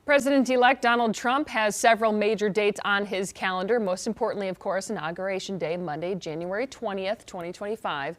President-elect Donald Trump has several major dates on his calendar, most importantly, of course, Inauguration Day, Monday, January 20th, 2025.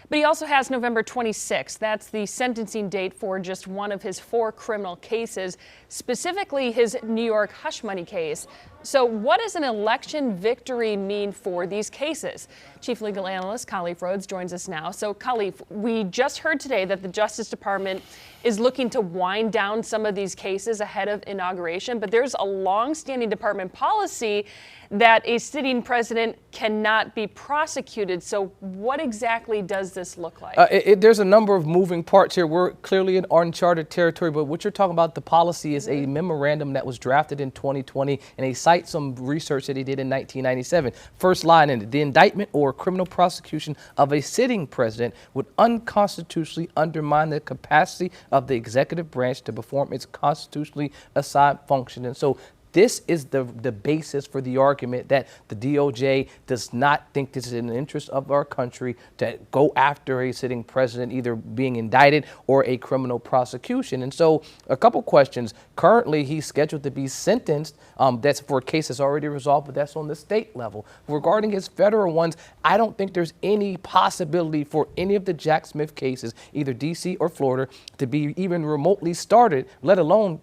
But he also has November 26th. That's the sentencing date for just one of his 4 criminal cases, specifically his New York hush money case. So what does an election victory mean for these cases? Chief Legal Analyst Khalif Rhodes joins us now. So Khalif, we just heard today that the Justice Department is looking to wind down some of these cases ahead of inauguration, but there's a long-standing department policy that a sitting president cannot be prosecuted. So what exactly does this look like? There's a number of moving parts here. We're clearly in uncharted territory, but what you're talking about, the policy is a memorandum that was drafted in 2020, and they cite some research that he did in 1997. First line in it: the indictment or criminal prosecution of a sitting president would unconstitutionally undermine the capacity of the executive branch to perform its constitutionally assigned function. And so this is the basis for the argument that the DOJ does not think this is in the interest of our country to go after a sitting president, either being indicted or a criminal prosecution. And so a couple questions. Currently, he's scheduled to be sentenced. That's for a case that's already resolved, but that's on the state level. Regarding his federal ones, I don't think there's any possibility for any of the Jack Smith cases, either D.C. or Florida, to be even remotely started, let alone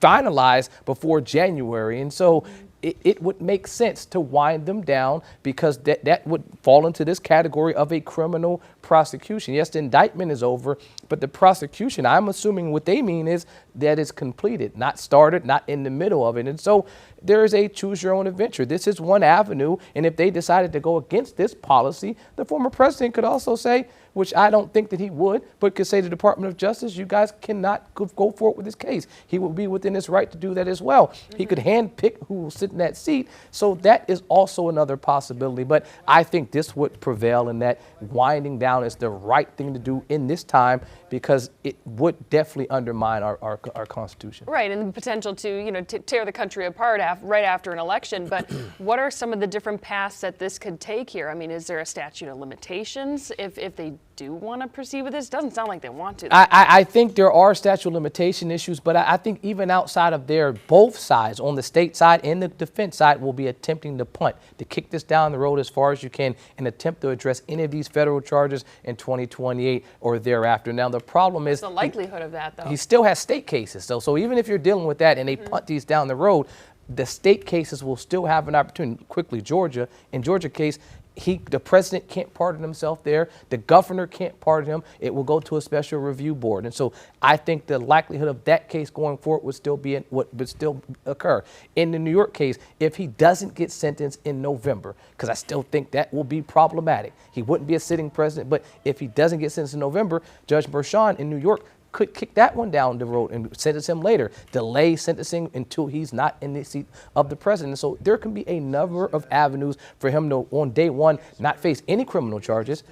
finalized before January. And so it would make sense to wind them down, because that would fall into this category of a criminal prosecution. Yes, the indictment is over, but the prosecution, I'm assuming what they mean is that it's completed, not started, not in the middle of it. And so there is a choose your own adventure. This is one avenue. And if they decided to go against this policy, the former president could also say, which I don't think that he would, but could say to the Department of Justice, you guys cannot go forward with this case. He will be within his right to do that as well. He could handpick who will sit in that seat. So that is also another possibility. But I think this would prevail, and that winding down is the right thing to do in this time, because it would definitely undermine our Constitution. Right, and the potential to, tear the country apart right after an election. But what are some of the different paths that this could take here? I mean, is there a statute of limitations if they do want to proceed with this? Doesn't sound like they want to. I think there are statute of limitation issues, but I think even outside of there, both sides, on the state side and the defense side, will be attempting to punt, to kick this down the road as far as you can and attempt to address any of these federal charges in 2028 or thereafter. Now, the problem is the likelihood of that, though. He still has state cases. So even if you're dealing with that and they punt these down the road, the state cases will still have an opportunity. Quickly, Georgia. In Georgia case, the president can't pardon himself there. The governor can't pardon him. It will go to a special review board. And so I think the likelihood of that case going forward would still occur. In the New York case, if he doesn't get sentenced in November, because I still think that will be problematic. He wouldn't be a sitting president, but if he doesn't get sentenced in November, Judge Merchan in New York could kick that one down the road and sentence him later, delay sentencing until he's not in the seat of the president. So there can be a number of avenues for him to, on day one, not face any criminal charges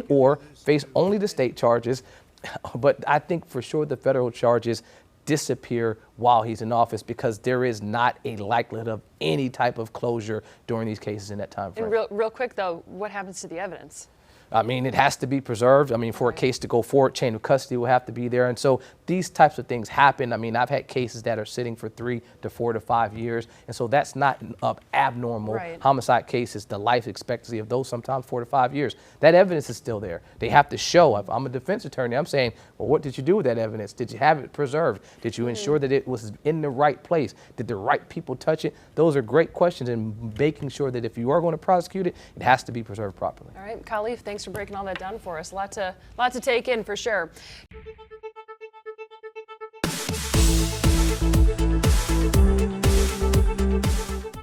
or face only the state charges. But I think for sure the federal charges disappear while he's in office, because there is not a likelihood of any type of closure during these cases in that time frame. And real quick, though, what happens to the evidence? I mean, it has to be preserved. I mean, for a case to go forward, chain of custody will have to be there. And so these types of things happen. I mean, I've had cases that are sitting for 3 to 4 to 5 years. And so that's not abnormal. Right. Homicide cases, the life expectancy of those sometimes 4 to 5 years. That evidence is still there. They have to show. If I'm a defense attorney, I'm saying, well, what did you do with that evidence? Did you have it preserved? Did you ensure that it was in the right place? Did the right people touch it? Those are great questions, and making sure that if you are going to prosecute it, it has to be preserved properly. All right, Khalif, thanks for breaking all that down for us. A lot to take in for sure.